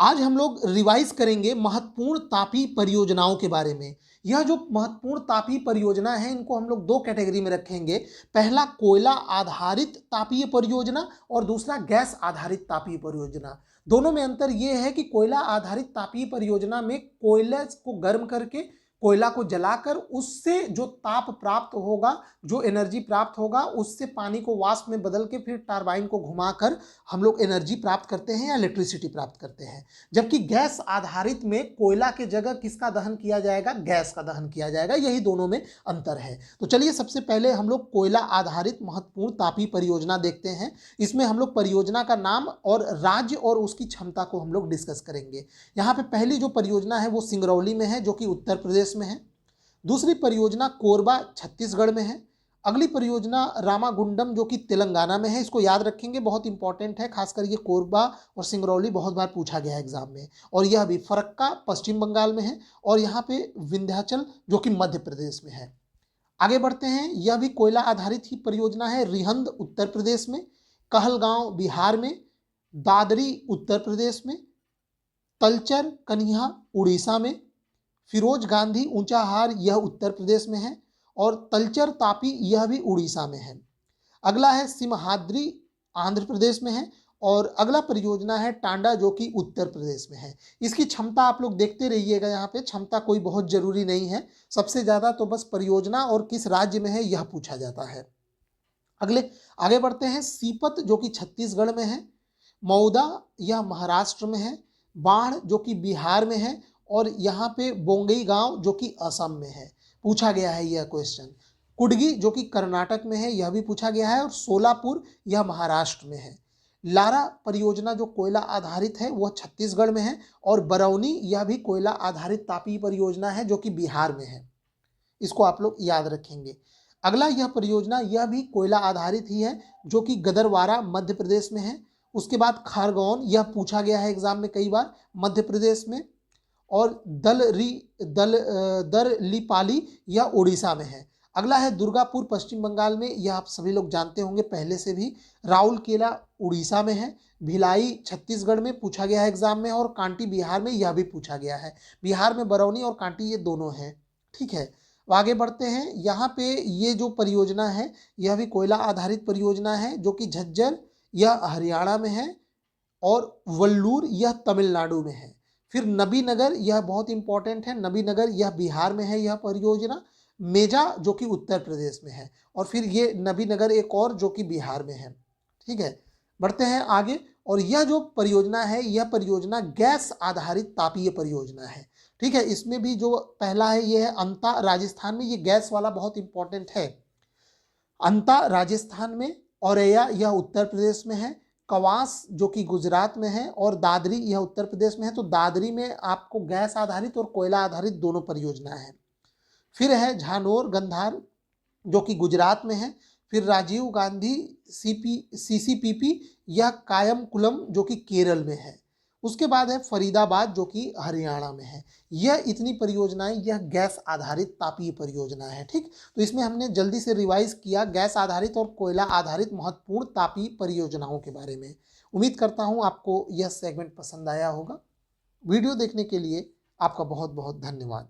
आज हम लोग रिवाइज करेंगे महत्वपूर्ण तापीय परियोजनाओं के बारे में। यह जो महत्वपूर्ण तापीय परियोजना है इनको हम लोग दो कैटेगरी में रखेंगे। पहला कोयला आधारित तापीय परियोजना और दूसरा गैस आधारित तापीय परियोजना। दोनों में अंतर यह है कि कोयला आधारित तापीय परियोजना में कोयले को गर्म करके कोयला को जलाकर उससे जो ताप प्राप्त होगा, जो एनर्जी प्राप्त होगा, उससे पानी को वाष्प में बदल के फिर टरबाइन को घुमाकर हम लोग एनर्जी प्राप्त करते हैं या इलेक्ट्रिसिटी प्राप्त करते हैं। जबकि गैस आधारित में कोयला के जगह किसका दहन किया जाएगा? गैस का दहन किया जाएगा। यही दोनों में अंतर है। तो चलिए सबसे पहले हम लोग कोयला आधारित महत्वपूर्ण तापीय परियोजना देखते हैं। इसमें हम लोग परियोजना का नाम और राज्य और उसकी क्षमता को हम लोग डिस्कस करेंगे। यहाँ पे पहली जो परियोजना है वो सिंगरौली में है, जो कि उत्तर प्रदेश में है। दूसरी परियोजना कोरबा छत्तीसगढ़ में है। अगली परियोजना रामागुंडम जो कि तेलंगाना में है। इसको याद रखेंगे, बहुत इंपॉर्टेंट है। खासकर ये कोरबा और सिंगरौली बहुत बार पूछा गया है एग्जाम में। और यह भी फरक्का पश्चिम बंगाल में है और यहाँ पे विंध्याचल जो कि मध्य प्रदेश में है। आगे बढ़ते हैं। यह भी कोयला आधारित ही परियोजना है। रिहंद उत्तर प्रदेश में, कहलगांव बिहार में, दादरी उत्तर प्रदेश में, तलचर कन्हा उड़ीसा में, फिरोज गांधी ऊंचाहार यह उत्तर प्रदेश में है और तलचर तापी यह भी उड़ीसा में है। अगला है सिमहाद्री आंध्र प्रदेश में है और अगला परियोजना है टांडा जो कि उत्तर प्रदेश में है। इसकी क्षमता आप लोग देखते रहिएगा। यहाँ पे क्षमता कोई बहुत जरूरी नहीं है, सबसे ज्यादा तो बस परियोजना और किस राज्य में है यह पूछा जाता है। आगे बढ़ते हैं। सीपत जो कि छत्तीसगढ़ में है, मौदा यह महाराष्ट्र में है, बाढ़ जो कि बिहार में है और यहाँ पे बोंगई गांव जो कि असम में है। पूछा गया है यह क्वेश्चन। कुडगी जो कि कर्नाटक में है, यह भी पूछा गया है और सोलापुर यह महाराष्ट्र में है। लारा परियोजना जो कोयला आधारित है वह छत्तीसगढ़ में है और बरौनी यह भी कोयला आधारित तापीय परियोजना है जो कि बिहार में है। इसको आप लोग याद रखेंगे। अगला यह परियोजना यह भी कोयला आधारित ही है जो कि गदरवारा मध्य प्रदेश में है। उसके बाद खारगौन यह पूछा गया है एग्जाम में कई बार, मध्य प्रदेश में। और दरलीपाली यह उड़ीसा में है। अगला है दुर्गापुर पश्चिम बंगाल में, यह आप सभी लोग जानते होंगे पहले से भी। राउरकेला उड़ीसा में है। भिलाई छत्तीसगढ़ में पूछा गया है एग्जाम में और कांटी बिहार में, यह भी पूछा गया है। बिहार में बरौनी और कांटी ये दोनों हैं। ठीक है, आगे बढ़ते हैं। यहाँ पे ये जो परियोजना है यह भी कोयला आधारित परियोजना है जो कि झज्जर यह हरियाणा में है और वल्लूर यह तमिलनाडु में है। फिर नबीनगर यह बहुत इंपॉर्टेंट है, नबीनगर यह बिहार में है यह परियोजना। मेजा जो कि उत्तर प्रदेश में है और फिर ये नबीनगर एक और जो कि बिहार में है। ठीक है, बढ़ते हैं आगे। और यह जो परियोजना है यह परियोजना गैस आधारित तापीय परियोजना है। ठीक है, इसमें भी जो पहला है यह है अंता राजस्थान में, ये गैस वाला बहुत इंपॉर्टेंट है। अंता राजस्थान में, औरैया यह उत्तर प्रदेश में है, कवास जो कि गुजरात में है और दादरी यह उत्तर प्रदेश में है। तो दादरी में आपको गैस आधारित और कोयला आधारित दोनों परियोजना है। फिर है झानोर गंधार जो कि गुजरात में है। फिर राजीव गांधी सीसीपीपी यह कायमकुलम जो कि केरल में है। उसके बाद है फरीदाबाद जो कि हरियाणा में है। यह इतनी परियोजनाएं यह गैस आधारित तापीय परियोजना है। ठीक, तो इसमें हमने जल्दी से रिवाइज किया गैस आधारित और कोयला आधारित महत्वपूर्ण तापीय परियोजनाओं के बारे में। उम्मीद करता हूं आपको यह सेगमेंट पसंद आया होगा। वीडियो देखने के लिए आपका बहुत बहुत धन्यवाद।